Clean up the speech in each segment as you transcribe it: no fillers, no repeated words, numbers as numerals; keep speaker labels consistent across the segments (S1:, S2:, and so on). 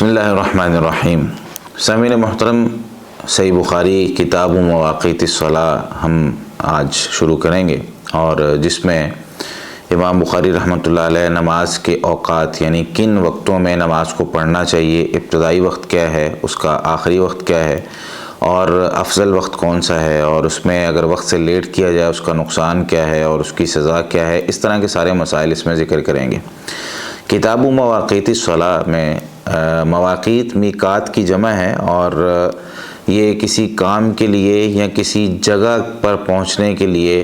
S1: بسم اللہ الرحمن الرحیم۔ سامعین محترم، صحیح بخاری کتاب مواقیت الصلاۃ ہم آج شروع کریں گے، اور جس میں امام بخاری رحمۃ اللہ علیہ نماز کے اوقات یعنی کن وقتوں میں نماز کو پڑھنا چاہیے، ابتدائی وقت کیا ہے، اس کا آخری وقت کیا ہے، اور افضل وقت کون سا ہے، اور اس میں اگر وقت سے لیٹ کیا جائے اس کا نقصان کیا ہے اور اس کی سزا کیا ہے، اس طرح کے سارے مسائل اس میں ذکر کریں گے۔ کتاب مواقیت الصلاۃ میں مواقیت میقات کی جمع ہے، اور یہ کسی کام کے لیے یا کسی جگہ پر پہنچنے کے لیے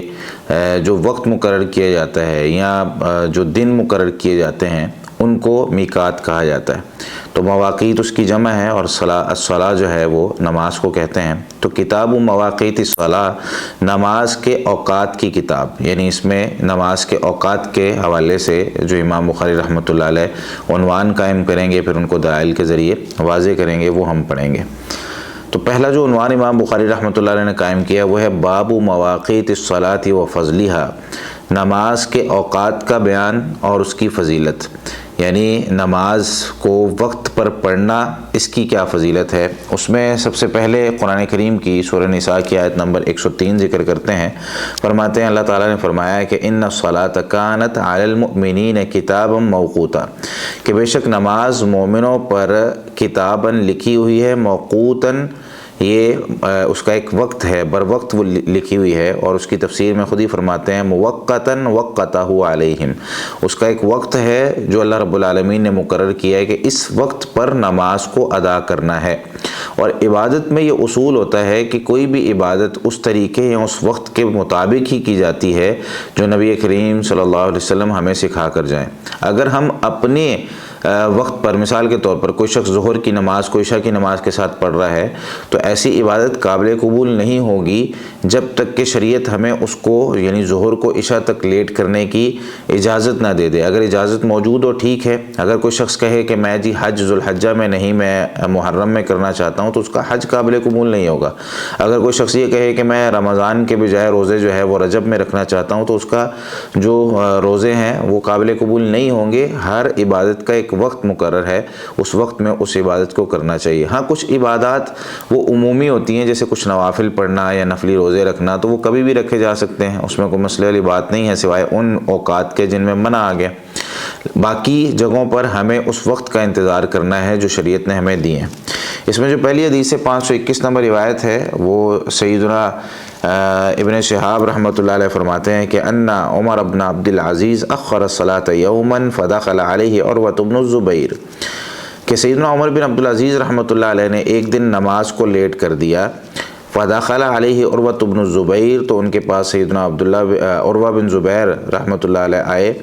S1: جو وقت مقرر کیا جاتا ہے یا جو دن مقرر کیے جاتے ہیں ان کو میقات کہا جاتا ہے۔ تو مواقیت اس کی جمع ہے، اور الصلاۃ جو ہے وہ نماز کو کہتے ہیں۔ تو کتاب مواقیت الصلاۃ نماز کے اوقات کی کتاب، یعنی اس میں نماز کے اوقات کے حوالے سے جو امام بخاری رحمۃ اللہ علیہ عنوان قائم کریں گے، پھر ان کو دلائل کے ذریعے واضح کریں گے، وہ ہم پڑھیں گے۔ تو پہلا جو عنوان امام بخاری رحمۃ اللہ علیہ نے قائم کیا وہ ہے باب مواقیت الصلاۃ و فضلھا، نماز کے اوقات کا بیان اور اس کی فضیلت، یعنی نماز کو وقت پر پڑھنا اس کی کیا فضیلت ہے۔ اس میں سب سے پہلے قرآن کریم کی سورہ نساء کی آیت نمبر 103 ذکر کرتے ہیں۔ فرماتے ہیں اللہ تعالیٰ نے فرمایا کہ ان الصلاۃ کانت علی المؤمنین کتابا موقوتا، کہ بے شک نماز مومنوں پر کتاباً لکھی ہوئی ہے، موقوتاً یہ اس کا ایک وقت ہے، بر وقت وہ لکھی ہوئی ہے، اور اس کی تفسیر میں خود ہی فرماتے ہیں موقتاً وقتہ علیہم، اس کا ایک وقت ہے جو اللہ رب العالمین نے مقرر کیا ہے کہ اس وقت پر نماز کو ادا کرنا ہے۔ اور عبادت میں یہ اصول ہوتا ہے کہ کوئی بھی عبادت اس طریقے یا اس وقت کے مطابق ہی کی جاتی ہے جو نبی کریم صلی اللہ علیہ وسلم ہمیں سکھا کر جائیں۔ اگر ہم اپنے وقت پر، مثال کے طور پر کوئی شخص ظہر کی نماز کو عشاء کی نماز کے ساتھ پڑھ رہا ہے، تو ایسی عبادت قابل قبول نہیں ہوگی جب تک کہ شریعت ہمیں اس کو یعنی ظہر کو عشاء تک لیٹ کرنے کی اجازت نہ دے دے۔ اگر اجازت موجود ہو ٹھیک ہے، اگر کوئی شخص کہے کہ میں حج ذوالحجہ میں نہیں، میں محرم میں کرنا چاہتا ہوں، تو اس کا حج قابل قبول نہیں ہوگا۔ اگر کوئی شخص یہ کہے کہ میں رمضان کے بجائے روزے جو ہے وہ رجب میں رکھنا چاہتا ہوں، تو اس کا جو روزے ہیں وہ قابل قبول نہیں ہوں گے۔ ہر عبادت کا ایک وقت مقرر ہے، اس وقت میں اس عبادت کو کرنا چاہیے۔ ہاں کچھ عبادات وہ عمومی ہوتی ہیں، جیسے کچھ نوافل پڑھنا یا نفلی روزے رکھنا، تو وہ کبھی بھی رکھے جا سکتے ہیں، اس میں کوئی مسئلے والی بات نہیں ہے سوائے ان اوقات کے جن میں منع آ گیا۔ باقی جگہوں پر ہمیں اس وقت کا انتظار کرنا ہے جو شریعت نے ہمیں دی ہیں۔ اس میں جو پہلی حدیث 521 نمبر روایت ہے وہ سیدنا ابن شہاب رحمۃ اللہ علیہ فرماتے ہیں کہ ان عمر بن عبد العزیز اخر الصلاۃ یوما فدخل علیہ عروہ بن الزبیر، کہ سیدنا عمر بن عبد العزیز رحمۃ اللہ علیہ نے ایک دن نماز کو لیٹ کر دیا، فدخل علیہ عروہ بن الزبیر، تو ان کے پاس سیدنا عروہ بن زبیر رحمۃ اللہ علیہ آئے،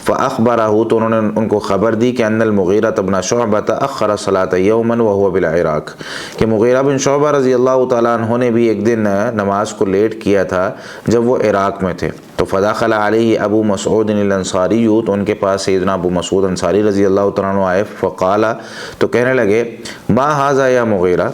S1: فاخبرہ، تو انہوں نے ان کو خبر دی کہ ان المغیرہ بن شعبہ اخر الصلاۃ یوما وهو بالعراق، کہ مغیرہ بن شعبہ رضی اللہ تعالیٰ عنہ نے بھی ایک دن نماز کو لیٹ کیا تھا جب وہ عراق میں تھے۔ تو فدخل علیہ ابو مسعود الانصاری، تو ان کے پاس سیدنا ابو مسعود انصاری رضی اللہ تعالیٰ عنہ آئے، فقال، تو کہنے لگے ما ھذا یا مغیرہ،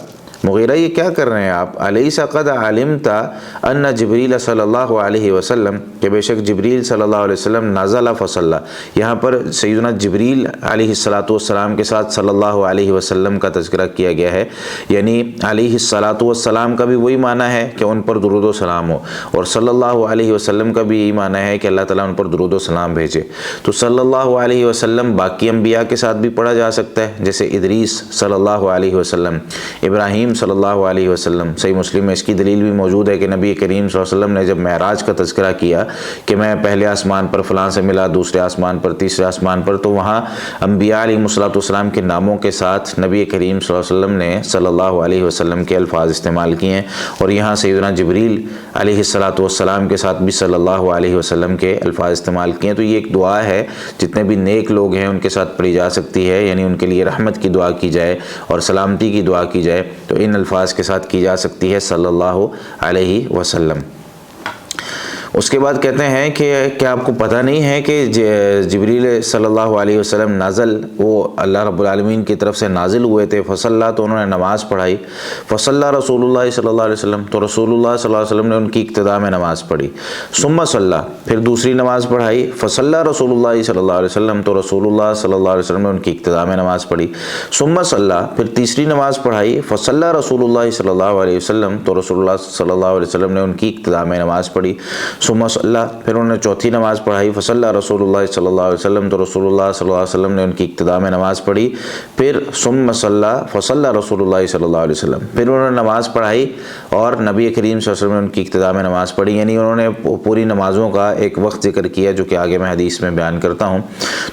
S1: مغیرہ یہ کیا کر رہے ہیں آپ، الیس قد علمت ان جبریل صلی اللہ علیہ وسلم، کہ بے شک جبریل صلی اللہ علیہ وسلم نزل فصلی، یہاں پر سیدنا جبریل علیہ الصلاۃ والسلام کے ساتھ صلی اللہ علیہ وسلم کا تذکرہ کیا گیا ہے، یعنی علیہ الصلاۃ والسلام کا بھی وہی معنی ہے کہ ان پر درود و سلام ہو، اور صلی اللہ علیہ وسلم کا بھی یہی معنی ہے کہ اللہ تعالیٰ ان پر درود و سلام بھیجے۔ تو صلی اللہ علیہ وسلم باقی انبیاء کے ساتھ بھی پڑھا جا سکتا ہے، جیسے ادریس صلی اللہ علیہ وسلم، ابراہیم صلی اللہ علیہ وسلم۔ صحیح مسلم میں اس کی دلیل بھی موجود ہے کہ نبی کریم صلی اللہ علیہ وسلم نے جب معراج کا تذکرہ کیا کہ میں پہلے آسمان پر فلاں سے ملا، دوسرے آسمان پر، تیسرے آسمان پر، تو وہاں انبیاء علیہ الصلوۃ والسلام کے ناموں کے ساتھ نبی کریم صلی اللہ علیہ وسلم نے صلی اللہ علیہ وسلم کے الفاظ استعمال کیے ہیں، اور یہاں سیدنا جبریل علیہ الصلوۃ والسلام کے ساتھ بھی صلی اللہ علیہ وسلم کے الفاظ استعمال کیے ہیں۔ تو یہ ایک دعا ہے، جتنے بھی نیک لوگ ہیں ان کے ساتھ پڑھی جا سکتی ہے، یعنی ان کے لیے رحمت کی دعا کی جائے اور سلامتی کی دعا کی جائے، تو ان الفاظ کے ساتھ کی جا سکتی ہے صلی اللہ علیہ وسلم۔ اس کے بعد کہتے ہیں کہ کیا آپ کو پتہ نہیں ہے کہ جبریل صلی اللہ علیہ وسلم نازل وہ اللہ رب العالمین کی طرف سے نازل ہوئے تھے، فصلّى تو انہوں نے نماز پڑھائی، فصلّى رسول اللہ صلی اللہ علیہ وسلم تو رسول اللہ صلی اللہ علیہ وسلم نے ان کی ابتدا میں نماز پڑھی، ثم صلی پھر دوسری نماز پڑھائی، فصلّى رسول اللہ صلی اللہ علیہ وسلم تو رسول اللہ صلی اللہ علیہ وسلم نے ان کی ابتدا میں نماز پڑھی، ثم صلی پھر تیسری نماز پڑھائی، فصلّى رسول اللہ صلی اللہ علیہ وسلم تو رسول اللہ صلی اللہ علیہ وسلم نے ان کی ابتدا میں نماز پڑھی، ثم صلی پھر انہوں نے چوتھی نماز پڑھائی، فصلّى رسول اللہ صلی اللہ علیہ وسلم تو رسول اللہ صلی اللہ علیہ وسلم نے ان کی ابتدا میں نماز پڑھی، پھر ثم صلی فصلّى رسول اللہ صلی اللہ علیہ وسلم پھر انہوں نے نماز پڑھائی اور نبی کریم صلی اللہ علیہ وسلم نے ان کی ابتدا میں نماز پڑھی، یعنی انہوں نے پوری نمازوں کا ایک وقت ذکر کیا جو کہ آگے میں حدیث میں بیان کرتا ہوں۔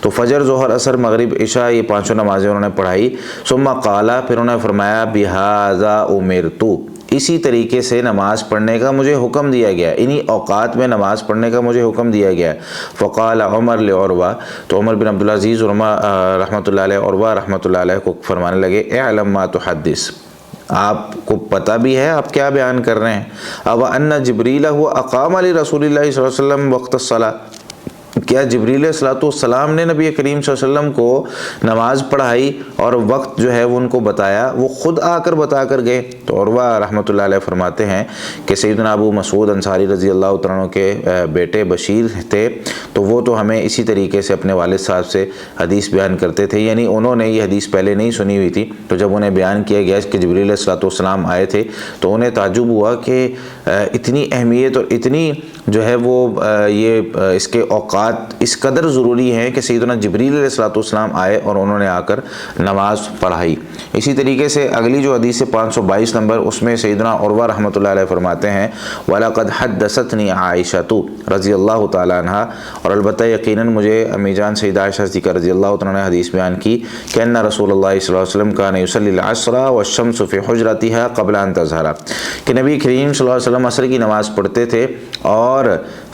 S1: تو فجر، ظہر، عصر، مغرب، عشاء یہ پانچوں نمازیں انہوں نے پڑھائی، ثم قال پھر انہوں نے فرمایا بہذا امرت اسی طریقے سے نماز پڑھنے کا مجھے حکم دیا گیا، انہی اوقات میں نماز پڑھنے کا مجھے حکم دیا گیا۔ فقال عمر لعروہ تو عمر بن عبدالعزیز رحمۃ اللہ علیہ، عروہ رحمۃ اللہ علیہ کو فرمانے لگے اعلم ما تحدث، آپ کو پتہ بھی ہے آپ کیا بیان کر رہے ہیں، اب ان جبریل هو اقام لرسول اللہ صلی اللہ علیہ وسلم وقت الصلاۃ، کیا جبریل علیہ السلام نے نبی کریم صلی اللہ علیہ وسلم کو نماز پڑھائی اور وقت جو ہے وہ ان کو بتایا، وہ خود آ کر بتا کر گئے؟ تو عروہ رحمۃ اللہ علیہ فرماتے ہیں کہ سیدنا ابو مسعود انصاری رضی اللہ تعالیٰ عنہ کے بیٹے بشیر تھے، تو وہ تو ہمیں اسی طریقے سے اپنے والد صاحب سے حدیث بیان کرتے تھے، یعنی انہوں نے یہ حدیث پہلے نہیں سنی ہوئی تھی، تو جب انہیں بیان کیا گیا کہ جبریل علیہ السلام آئے تھے تو انہیں تعجب ہوا کہ اتنی اہمیت اور اتنی جو ہے وہ یہ اس کے اوقات اس قدر ضروری ہیں کہ سیدنا جبریل علیہ السلام آئے اور انہوں نے آ کر نماز پڑھائی۔ اسی طریقے سے اگلی جو حدیث 522 نمبر، اس میں سیدنا عروہ رحمۃ اللہ علیہ فرماتے ہیں وَلَقَدْ حَدَّثَتْنِي عَائِشَةُ رضی اللہ تعالیٰ عنہ، اور البتہ یقیناً مجھے امی جان سیدہ عائشہ صدیقہ رضی اللہ تعالیٰ عنہ نے حدیث بیان کی کہ ان رسول اللہ صلی اللہ علیہ وسلم کان یصلی العصر والشمس فی حجرتها قبل ان تظہر، کہ نبی کریم صلی اللہ علیہ وسلم عصر کی نماز پڑھتے تھے اور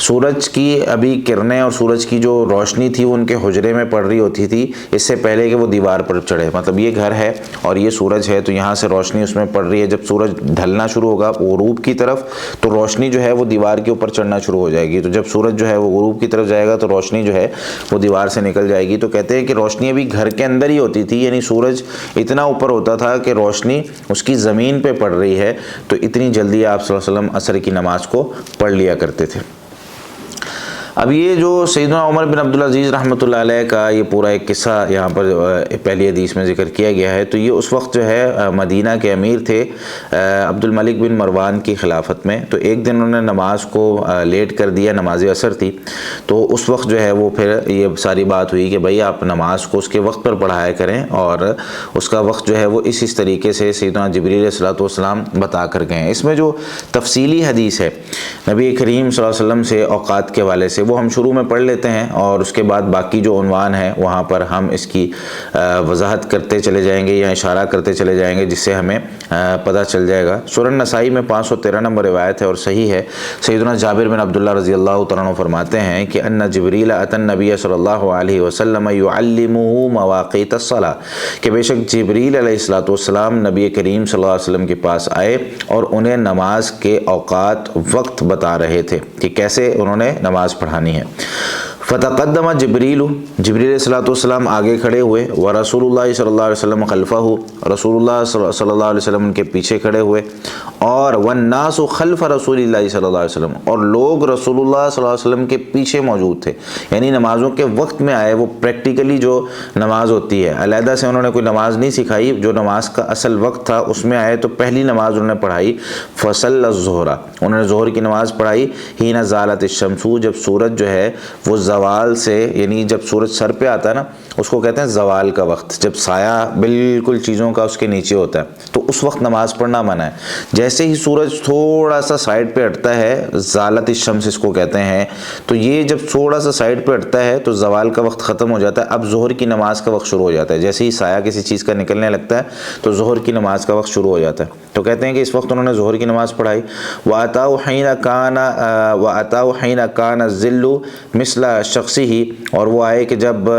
S1: سورج کی ابھی کرنیں اور سورج کی جو روشنی تھی وہ ان کے حجرے میں پڑ رہی ہوتی تھی اس سے پہلے کہ وہ دیوار پر چڑھے، مطلب یہ گھر ہے اور یہ سورج ہے تو یہاں سے روشنی اس میں پڑ رہی ہے، جب سورج ڈھلنا شروع ہوگا غروب کی طرف تو روشنی جو ہے وہ دیوار کے اوپر چڑھنا شروع ہو جائے گی، تو جب سورج جو ہے وہ غروب کی طرف جائے گا تو روشنی جو ہے وہ دیوار سے نکل جائے گی، تو کہتے ہیں کہ روشنی ابھی گھر کے اندر ہی ہوتی تھی، یعنی سورج اتنا اوپر ہوتا تھا کہ روشنی اس کی زمین پہ پڑ رہی ہے، تو اتنی جلدی آپ صلی اللہ علیہ وسلم عصر کی نماز کو پڑھ لیا کرتے تھے۔ اب یہ جو سیدنا عمر بن عبدالعزیز رحمۃ اللہ علیہ کا یہ پورا ایک قصہ یہاں پر پہلی حدیث میں ذکر کیا گیا ہے، تو یہ اس وقت جو ہے مدینہ کے امیر تھے عبد الملک بن مروان کی خلافت میں، تو ایک دن انہوں نے نماز کو لیٹ کر دیا، نماز عصر تھی، تو اس وقت جو ہے وہ پھر یہ ساری بات ہوئی کہ بھائی آپ نماز کو اس کے وقت پر پڑھایا کریں، اور اس کا وقت جو ہے وہ اس طریقے سے سیدنا جبریل علیہ السلام بتا کر گئے ہیں۔ اس میں جو تفصیلی حدیث ہے نبی کریم صلی اللہ علیہ وسلم سے اوقات کے حوالے سے وہ ہم شروع میں پڑھ لیتے ہیں، اور اس کے بعد باقی جو عنوان ہے وہاں پر ہم اس کی وضاحت کرتے چلے جائیں گے یا اشارہ کرتے چلے جائیں گے، جس سے ہمیں پتہ چل جائے گا۔ سنن نسائی میں 513 نمبر روایت ہے اور صحیح ہے، سیدنا جابر بن عبداللہ رضی اللہ تعالیٰ عنہ فرماتے ہیں کہ ان جبریل اتى النبی صلی اللہ علیہ وسلم يعلمه مواقیت الصلاۃ، کہ بے شک جبریل علیہ السلام نبی کریم صلی اللہ علیہ وسلم کے پاس آئے اور انہیں نماز کے اوقات وقت بتا رہے تھے کہ کیسے انہوں نے نماز پڑھانی ہے۔ فتقدم جبریل علیہ السلام آگے کھڑے ہوئے، ورسول اللہ صلی اللہ علیہ وسلم خلفہ، رسول اللہ صلی اللہ علیہ وسلم ان کے پیچھے کھڑے ہوئے، اور والناس خلف رسول اللہ صلی اللہ علیہ وسلم، اور لوگ رسول اللہ صلی اللہ علیہ وسلم کے پیچھے موجود تھے، یعنی نمازوں کے وقت میں آئے، وہ پریکٹیکلی جو نماز ہوتی ہے علیحدہ سے انہوں نے کوئی نماز نہیں سکھائی، جو نماز کا اصل وقت تھا اس میں آئے تو پہلی نماز انہوں نے پڑھائی، فصل الظہر، انہوں نے ظہر کی نماز پڑھائی، حین زالت الشمس، جب سورج جو ہے وہ زوال سے، یعنی جب سورج سر پہ آتا ہے نا اس کو کہتے ہیں زوال کا وقت، جب سایہ بالکل چیزوں کا اس کے نیچے ہوتا ہے تو اس وقت نماز پڑھنا منع ہے۔ جیسے ہی سورج تھوڑا سا سائڈ پہ ہٹتا ہے، زالت الشمس اس کو کہتے ہیں، تو یہ جب تھوڑا سا سائڈ پہ ہٹتا ہے تو زوال کا وقت ختم ہو جاتا ہے، اب ظہر کی نماز کا وقت شروع ہو جاتا ہے، جیسے ہی سایہ کسی چیز کا نکلنے لگتا ہے تو ظہر کی نماز کا وقت شروع ہو جاتا ہے، تو کہتے ہیں کہ اس وقت انہوں نے ظہر کی نماز پڑھائی۔ وَأَتَاهُ حِينَ كَانَ الظِّلُّ مِثْلَ شَخْصِهِ، اور وہ آئے کہ جب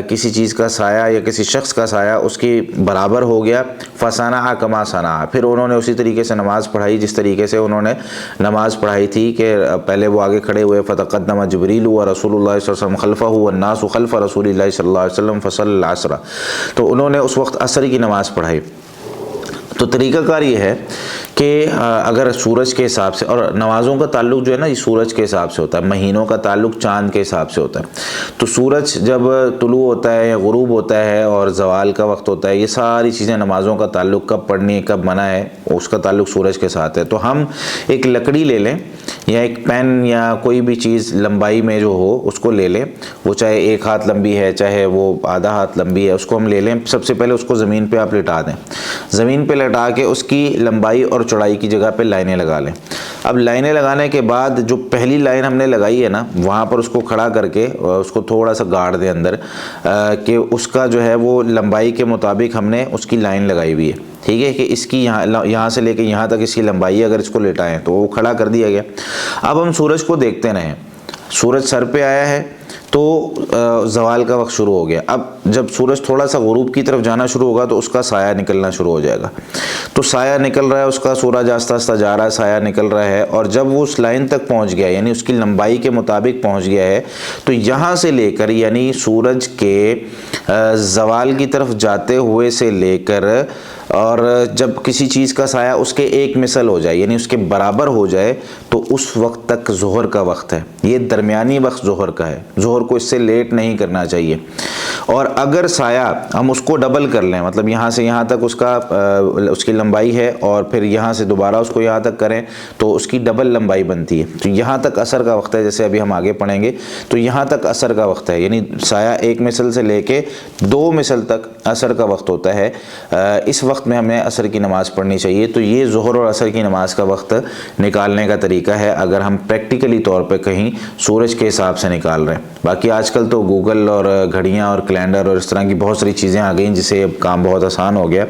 S1: کسی چیز کا سایہ یا کسی شخص کا سایہ اس کی برابر ہو گیا، فصنع کما صنع، پھر انہوں نے اسی طریقے سے نماز پڑھائی جس طریقے سے انہوں نے نماز پڑھائی تھی کہ پہلے وہ آگے کھڑے ہوئے، فتقدم جبریل ورسول اللہ صلی اللہ علیہ وسلم خلفہ والناس خلف رسول اللہ صلی اللہ علیہ وسلم فصلی العصر، تو انہوں نے اس وقت عصر کی نماز پڑھائی۔ تو طریقہ کار یہ ہے کہ اگر سورج کے حساب سے، اور نمازوں کا تعلق جو ہے نا یہ سورج کے حساب سے ہوتا ہے، مہینوں کا تعلق چاند کے حساب سے ہوتا ہے، تو سورج جب طلوع ہوتا ہے یا غروب ہوتا ہے اور زوال کا وقت ہوتا ہے، یہ ساری چیزیں نمازوں کا تعلق کب پڑھنی کب منع ہے اس کا تعلق سورج کے ساتھ ہے۔ تو ہم ایک لکڑی لے لیں یا ایک پین یا کوئی بھی چیز لمبائی میں جو ہو اس کو لے لیں، وہ چاہے 1 ہاتھ لمبی ہے چاہے وہ آدھا ہاتھ لمبی ہے، اس کو ہم لے لیں۔ سب سے پہلے اس کو زمین پہ آپ لٹا دیں، زمین پہ لٹا کے اس کی لمبائی اور چوڑائی کی جگہ پہ لائنیں لگا لیں۔ اب لائنیں لگانے کے بعد جو پہلی لائن ہم نے لگائی ہے نا وہاں پر اس کو کھڑا کر کے اس کو تھوڑا سا گاڑ دیں اندر، کہ اس کا جو ہے وہ لمبائی کے مطابق ہم نے اس کی لائن لگائی ہوئی ہے، ٹھیک ہے، کہ اس کی یہاں سے لے کے یہاں تک اس کی لمبائی ہے، اگر اس کو لٹائیں تو وہ کھڑا کر دیا گیا۔ اب ہم سورج کو دیکھتے رہیں، سورج سر پہ آیا ہے تو زوال کا وقت شروع ہو گیا۔ اب جب سورج تھوڑا سا غروب کی طرف جانا شروع ہوگا تو اس کا سایہ نکلنا شروع ہو جائے گا، تو سایہ نکل رہا ہے اس کا، سورج آہستہ آہستہ جا رہا ہے، سایہ نکل رہا ہے، اور جب وہ اس لائن تک پہنچ گیا یعنی اس کی لمبائی کے مطابق پہنچ گیا ہے تو یہاں سے لے کر یعنی سورج کے زوال کی طرف جاتے ہوئے سے لے کر اور جب کسی چیز کا سایہ اس کے ایک مثل ہو جائے یعنی اس کے برابر ہو جائے تو اس وقت تک ظہر کا وقت ہے، یہ درمیانی وقت ظہر کا ہے، ظہر کو اس سے لیٹ نہیں کرنا چاہیے۔ اور اگر سایہ ہم اس کو ڈبل کر لیں، مطلب یہاں سے یہاں تک اس کی لمبائی ہے اور پھر یہاں سے دوبارہ اس کو یہاں تک کریں تو اس کی ڈبل لمبائی بنتی ہے، تو یہاں تک عصر کا وقت ہے، جیسے ابھی ہم آگے پڑھیں گے تو یہاں تک عصر کا وقت ہے، یعنی سایہ 1 مثل سے لے کے 2 مثل تک عصر کا وقت ہوتا ہے۔ اس وقت میں ہمیں عصر کی نماز پڑھنی چاہیے۔ تو یہ ظہر اور عصر کی نماز کا وقت نکالنے کا طریقہ ہے اگر ہم پریکٹیکلی طور پہ کہیں سورج کے حساب سے نکال رہے ہیں۔ باقی آج کل تو گوگل اور گھڑیاں اور کیلنڈر اور اس طرح کی بہت ساری چیزیں آ گئیں جس سے اب کام بہت آسان ہو گیا،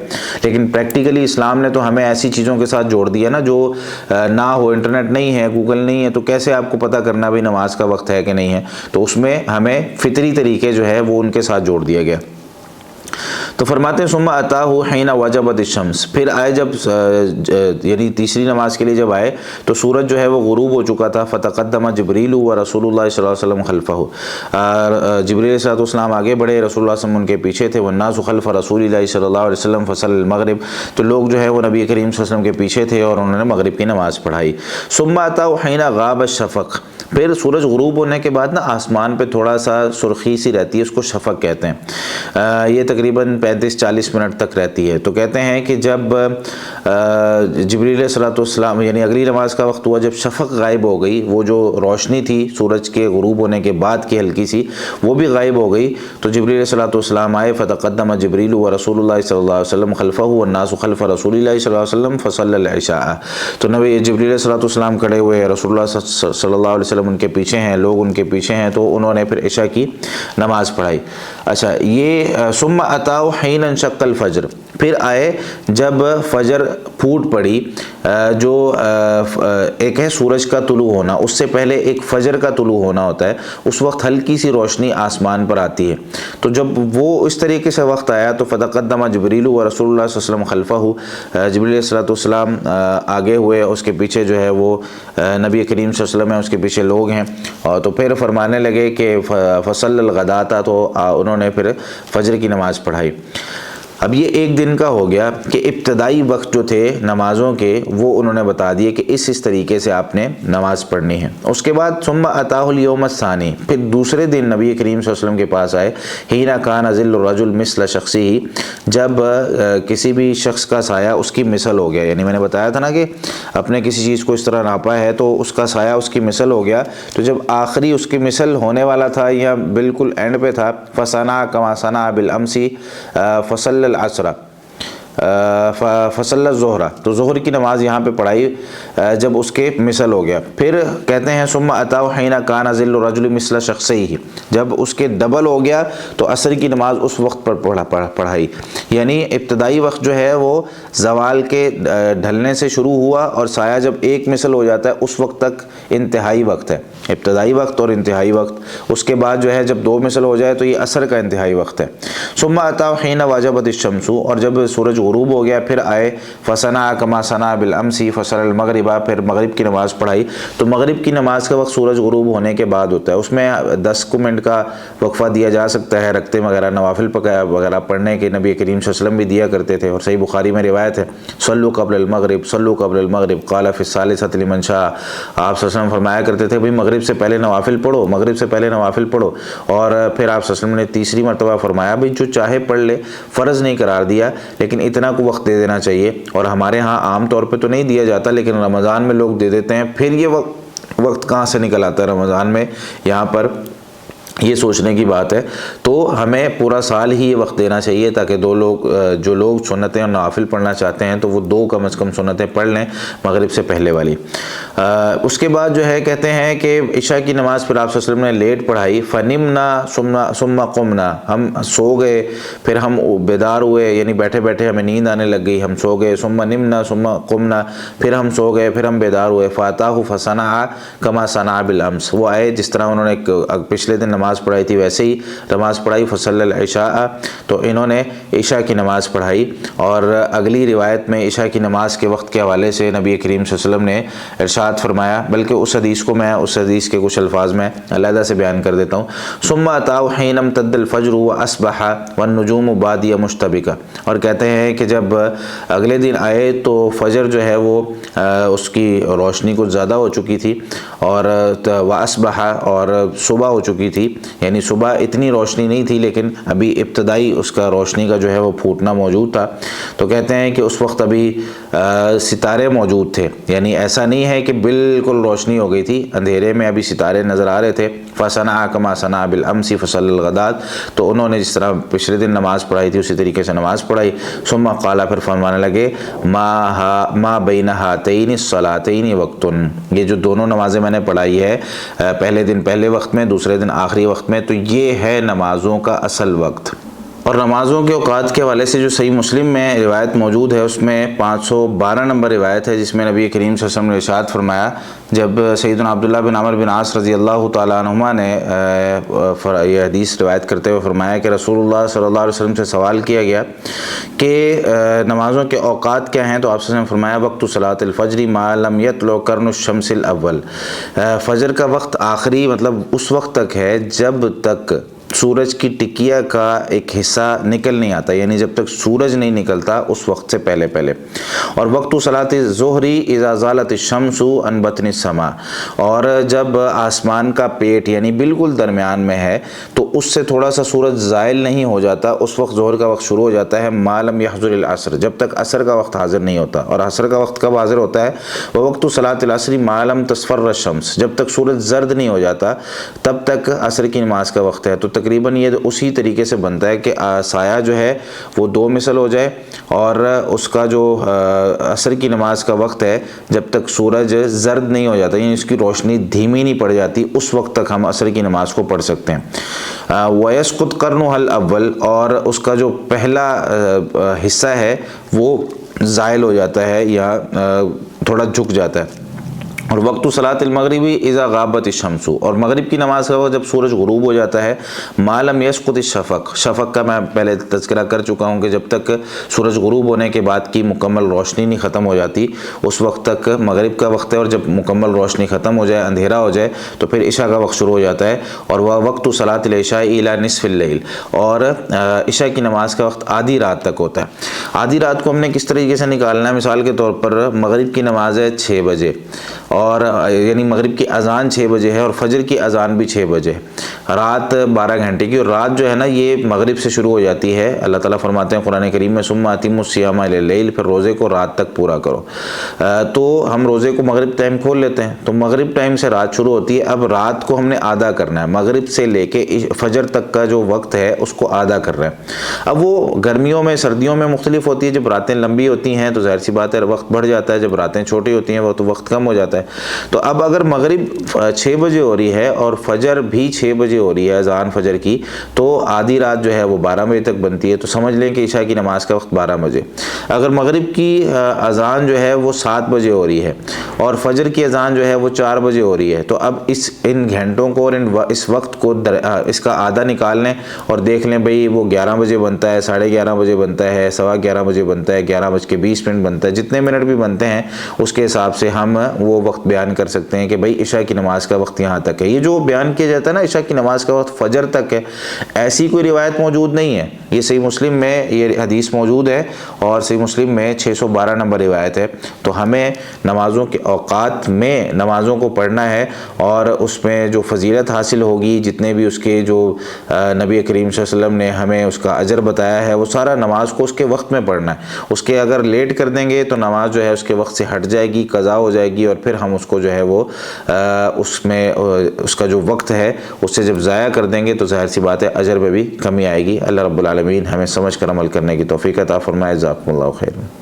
S1: لیکن پریکٹیکلی اسلام نے تو ہمیں ایسی چیزوں کے ساتھ جوڑ دیا نا جو نہ ہو، انٹرنیٹ نہیں ہے، گوگل نہیں ہے، تو کیسے آپ کو پتہ کرنا بھی نماز کا وقت ہے کہ نہیں ہے؟ تو اس میں ہمیں فطری طریقے جو ہے وہ ان کے ساتھ جوڑ دیا گیا۔ تو فرماتے ہیں ثم اتاہ حین وجبت الشمس، پھر آئے جب یعنی تیسری نماز کے لیے جب آئے تو سورج جو ہے وہ غروب ہو چکا تھا، فتقدم جبریل ورسول اللہ صلی اللہ علیہ وسلم خلفہ، جبریل علیہ السلام آگے بڑھے، رسول اللہ صلی اللہ علیہ وسلم ان کے پیچھے تھے، والناس خلف رسول اللہ صلی اللہ علیہ وسلم فصلی المغرب، تو لوگ جو ہے وہ نبی کریم صلی اللہ علیہ وسلم کے پیچھے تھے اور انہوں نے مغرب کی نماز پڑھائی۔ ثم اتاہ حین غاب الشفق، پھر سورج غروب ہونے کے بعد نا آسمان پہ تھوڑا سا سرخی سی رہتی ہے، اس کو شفق کہتے ہیں، یہ تقریباً 35-40 منٹ تک رہتی ہے۔ تو کہتے ہیں کہ جب جبریل علیہ السلام یعنی اگلی نماز کا وقت ہوا، جب شفق غائب ہو گئی، وہ جو روشنی تھی سورج کے غروب ہونے کے بعد کی ہلکی سی وہ بھی غائب ہو گئی، تو جبریل علیہ السلام آئے، فتقدم جبریل ورسول اللہ صلی اللہ علیہ وسلم خلفہ والناس خلف رسول اللہ صلی اللہ علیہ وسلم فصلی العشاء، تو نبی جبریل علیہ السلام کھڑے ہوئے، رسول اللہ صلی اللہ علیہ وسلم ان کے پیچھے ہیں، لوگ ان کے پیچھے ہیں، تو انہوں نے پھر عشاء کی نماز پڑھائی۔ اچھا، یہ ثم اتاہ حین انشق الفجر، پھر آئے جب فجر پھوٹ پڑی، جو ایک ہے سورج کا طلوع ہونا، اس سے پہلے ایک فجر کا طلوع ہونا ہوتا ہے، اس وقت ہلکی سی روشنی آسمان پر آتی ہے، تو جب وہ اس طریقے سے وقت آیا تو فتقدم جبریل و رسول اللہ صلی اللہ علیہ وسلم خلفہ، جبریل علیہ السلام آگے ہوئے، اس کے پیچھے جو ہے وہ نبی کریم صلی اللہ علیہ وسلم ہیں، اس کے پیچھے لوگ ہیں، اور تو پھر فرمانے لگے کہ فصل الغداۃ، تو انہوں نے پھر فجر کی نماز پڑھائی۔ اب یہ ایک دن کا ہو گیا کہ ابتدائی وقت جو تھے نمازوں کے وہ انہوں نے بتا دیے کہ اس طریقے سے آپ نے نماز پڑھنی ہے۔ اس کے بعد ثم اتاہ الیوم الثانی، پھر دوسرے دن نبی کریم صلی اللہ علیہ وسلم کے پاس آئے، حین کان ظل الرجل مثل شخصہ، جب کسی بھی شخص کا سایہ اس کی مثل ہو گیا، یعنی میں نے بتایا تھا نا کہ اپنے کسی چیز کو اس طرح ناپا ہے تو اس کا سایہ اس کی مثل ہو گیا، تو جب آخری اس کی مثل ہونے والا تھا یا بالکل اینڈ پہ تھا، فصنع کما صنع بالامس فصل العصر فصل الظہر، تو ظہر کی نماز یہاں پہ پڑھائی جب اس کے مثل ہو گیا۔ پھر کہتے ہیں ثم اتاہ حین کان ظل الرجل مثل شخصہ، جب اس کے ڈبل ہو گیا تو عصر کی نماز اس وقت پر پڑھائی، یعنی ابتدائی وقت جو ہے وہ زوال کے ڈھلنے سے شروع ہوا اور سایہ جب ایک مثل ہو جاتا ہے اس وقت تک انتہائی وقت ہے، ابتدائی وقت اور انتہائی وقت۔ اس کے بعد جو ہے جب دو مثل ہو جائے تو یہ عصر کا انتہائی وقت ہے۔ ثم اتى حين وجبت الشمس، اور جب سورج غروب ہو گیا پھر آئے فصنع كما صنع بالامس فصل المغرب، پھر مغرب کی نماز پڑھائی۔ تو مغرب کی نماز کا وقت سورج غروب ہونے کے بعد ہوتا ہے، اس میں 10 منٹ کا وقفہ دیا جا سکتا ہے، رکعتیں وغیرہ نوافل وغیرہ پڑھنے کے نبی کریم صلی اللہ علیہ وسلم بھی دیا کرتے تھے، اور صحیح بخاری میں روایت ہے صلوا قبل المغرب صلوا قبل المغرب قال فی الثالثۃ لمن شاء، آپ صلی اللہ علیہ وسلم فرمایا کرتے تھے بھئی مغرب سے پہلے نوافل پڑھو، مغرب سے پہلے نوافل پڑھو، اور پھر آپ صلی اللہ علیہ وسلم نے تیسری مرتبہ فرمایا بھئی جو چاہے پڑھ لے، فرض نہیں قرار دیا لیکن اتنا کو وقت دے دینا چاہیے، اور ہمارے ہاں عام طور پہ تو نہیں دیا جاتا لیکن رمضان میں لوگ دے دیتے ہیں۔ پھر یہ وقت کہاں سے نکل آتا ہے رمضان میں، یہاں پر یہ سوچنے کی بات ہے۔ تو ہمیں پورا سال ہی یہ وقت دینا چاہیے تاکہ جو لوگ سنتیں اور نوافل پڑھنا چاہتے ہیں تو وہ 2 کم از کم سنتیں پڑھ لیں مغرب سے پہلے والی۔ اس کے بعد جو ہے کہتے ہیں کہ عشاء کی نماز پھر آپ صلی اللہ علیہ وسلم نے لیٹ پڑھائی، فنمنا ثم قمنا، ہم سو گئے پھر ہم بیدار ہوئے، یعنی بیٹھے بیٹھے ہمیں نیند آنے لگ گئی، ہم سو گئے، ثم نمنا ثم قمنا، پھر ہم سو گئے پھر ہم بیدار ہوئے، فاتاہ فصنع کما صنع بالامس، وہ آئے جس طرح انہوں نے پچھلے دن نماز پڑھائی تھی ویسے ہی نماز پڑھائی، فصل العشاء، تو انہوں نے عشاء کی نماز پڑھائی۔ اور اگلی روایت میں عشاء کی نماز کے وقت کے حوالے سے نبی کریم صلی اللہ علیہ وسلم نے ارشاد فرمایا، بلکہ اس حدیث کو میں اس حدیث کے کچھ الفاظ میں علیحدہ سے بیان کر دیتا ہوں۔ ثم اتى حين امتد الفجر واصبح والنجوم بادیہ مشتبکہ، اور کہتے ہیں کہ جب اگلے دن آئے تو فجر جو ہے وہ اس کی روشنی کچھ زیادہ ہو چکی تھی، اور واصبح، اور صبح ہو چکی تھی، یعنی صبح اتنی روشنی نہیں تھی لیکن ابھی ابتدائی اس کا روشنی کا جو ہے وہ پھوٹنا موجود تھا۔ تو کہتے ہیں کہ اس وقت ابھی ستارے موجود تھے، یعنی ایسا نہیں ہے کہ بالکل روشنی ہو گئی تھی، اندھیرے میں ابھی ستارے نظر آ رہے تھے۔ فصنع کما صنع بالامس فصل الغداۃ، تو انہوں نے جس طرح پچھلے دن نماز پڑھائی تھی اسی طریقے سے نماز پڑھائی۔ ثم قال، پھر فرمانے لگے ما بین ہاتین الصلاتین وقت، یہ جو دونوں نمازیں میں نے پڑھائی ہے پہلے دن پہلے وقت میں، دوسرے دن آخری وقت میں، تو یہ ہے نمازوں کا اصل وقت۔ اور نمازوں کے اوقات کے حوالے سے جو صحیح مسلم میں روایت موجود ہے اس میں 512 نمبر روایت ہے، جس میں نبی کریم صلی اللہ علیہ وسلم نے ارشاد فرمایا، جب سیدنا عبداللہ بن عمرو بن عاص رضی اللہ تعالیٰ عنہما نے یہ حدیث روایت کرتے ہوئے فرمایا کہ رسول اللہ صلی اللہ علیہ وسلم سے سوال کیا گیا کہ نمازوں کے اوقات کیا ہیں، تو آپ صلی اللہ علیہ وسلم نے فرمایا وقت صلاۃ الفجر ما لم یطلع قرن الشمس الاول، فجر کا وقت آخری مطلب اس وقت تک ہے جب تک سورج کی ٹکیا کا ایک حصہ نکل نہیں آتا، یعنی جب تک سورج نہیں نکلتا اس وقت سے پہلے پہلے۔ اور وقت صلاۃ الظہر اذا زالت الشمس عن بطن السماء، اور جب آسمان کا پیٹ یعنی بالکل درمیان میں ہے تو اس سے تھوڑا سا سورج زائل نہیں ہو جاتا، اس وقت ظہر کا وقت شروع ہو جاتا ہے، ما لم یحضر العصر، جب تک عصر کا وقت حاضر نہیں ہوتا۔ اور عصر کا وقت کب حاضر ہوتا ہے؟ وقت صلاۃ العصر ما لم تصفر الشمس، جب تک سورج زرد نہیں ہو جاتا تب تک عصر کی نماز کا وقت ہے۔ تو تقریباً یہ اسی طریقے سے بنتا ہے کہ سایہ جو ہے وہ 2 مثل ہو جائے، اور اس کا جو عصر کی نماز کا وقت ہے جب تک سورج زرد نہیں ہو جاتا، یعنی اس کی روشنی دھیمی نہیں پڑ جاتی، اس وقت تک ہم عصر کی نماز کو پڑھ سکتے ہیں۔ وَيَسْقُطْ قَرْنُهَا الْأَوَّلُ، اور اس کا جو پہلا حصہ ہے وہ زائل ہو جاتا ہے یا تھوڑا جھک جاتا ہے۔ اور وقت صلاۃ المغربی اذا غابت الشمس، اور مغرب کی نماز کا وقت جب سورج غروب ہو جاتا ہے، ما لم یسقط الشفق، شفق کا میں پہلے تذکرہ کر چکا ہوں کہ جب تک سورج غروب ہونے کے بعد کی مکمل روشنی نہیں ختم ہو جاتی اس وقت تک مغرب کا وقت ہے، اور جب مکمل روشنی ختم ہو جائے اندھیرا ہو جائے تو پھر عشاء کا وقت شروع ہو جاتا ہے۔ اور وہ وقت صلاۃ العشاء الی نصف اللیل، اور عشاء کی نماز کا وقت آدھی رات تک ہوتا ہے۔ آدھی رات کو ہم نے کس طریقے سے نکالنا ہے؟ مثال کے طور پر مغرب کی نماز ہے 6 بجے، اور یعنی مغرب کی اذان 6 بجے ہے اور فجر کی اذان بھی 6 بجے، رات 12 گھنٹے کی، اور رات جو ہے نا یہ مغرب سے شروع ہو جاتی ہے۔ اللہ تعالیٰ فرماتے ہیں قرآن کریم میں ثم اتموا الصیام الی اللیل، پھر روزے کو رات تک پورا کرو۔ تو ہم روزے کو مغرب ٹائم کھول لیتے ہیں، تو مغرب ٹائم سے رات شروع ہوتی ہے، اب رات کو ہم نے آدھا کرنا ہے، مغرب سے لے کے فجر تک کا جو وقت ہے اس کو آدھا کر رہے ہیں۔ اب وہ گرمیوں میں سردیوں میں مختلف ہوتی ہے، جب راتیں لمبی ہوتی ہیں تو ظاہر سی بات ہے وقت بڑھ جاتا ہے، جب راتیں چھوٹی ہوتی ہیں وہ تو وقت کم ہو جاتا ہے۔ تو اب اگر مغرب 6 بجے ہو رہی ہے اور فجر بھی 6 بجے بجے ہو رہی ہے اذان فجر کی تو آدھی رات جو ہے وہ 12 بجے تک بنتی ہے، تو سمجھ لیں کہ عشاء کی نماز کا وقت 12 بجے۔ اگر مغرب کی اذان جو ہے وہ 7 بجے ہو رہی ہے اور فجر کی اذان جو ہے وہ 4 بجے ہو رہی ہے، تو اب ان گھنٹوں کو اور اس وقت کو اس کا آدھا نکال لیں اور دیکھ لیں بھئی وہ 11 بجے بنتا ہے، 11:30 بجے بنتا ہے، 11:15 بجے بنتا ہے، 11:20 بنتا ہے، جتنے منٹ بھی بنتے ہیں اس کے حساب سے ہم وہ وقت بیان کر سکتے ہیں کہ بھئی عشاء کی نماز کا وقت یہاں تک ہے۔ یہ جو بیان کیا جاتا ہے نا عشاء کی نماز کا وقت فجر تک ہے، ایسی کوئی روایت موجود نہیں ہے، یہ صحیح مسلم میں یہ حدیث موجود ہے اور صحیح مسلم میں 612 نمبر روایت ہے۔ تو ہمیں نمازوں کے اوقات میں نمازوں کو پڑھنا ہے اور اس میں جو فضیلت حاصل ہوگی، جتنے بھی اس کے جو نبی کریم صلی اللہ علیہ وسلم نے ہمیں اس کا اجر بتایا ہے، وہ سارا نماز کو اس کے وقت میں پڑھنا ہے۔ اس کے اگر لیٹ کر دیں گے تو نماز جو ہے اس کے وقت سے ہٹ جائے گی، قضا ہو جائے گی، اور پھر ہم اس کو جو ہے وہ اس میں اس کا جو وقت ہے اس سے جب ضائع کر دیں گے تو ظاہر سی بات ہے اجر میں بھی کمی آئے گی۔ اللہ رب العالمین ہمیں سمجھ کر عمل کرنے کی توفیق عطا فرمائے۔ جزاکم اللہ خیر۔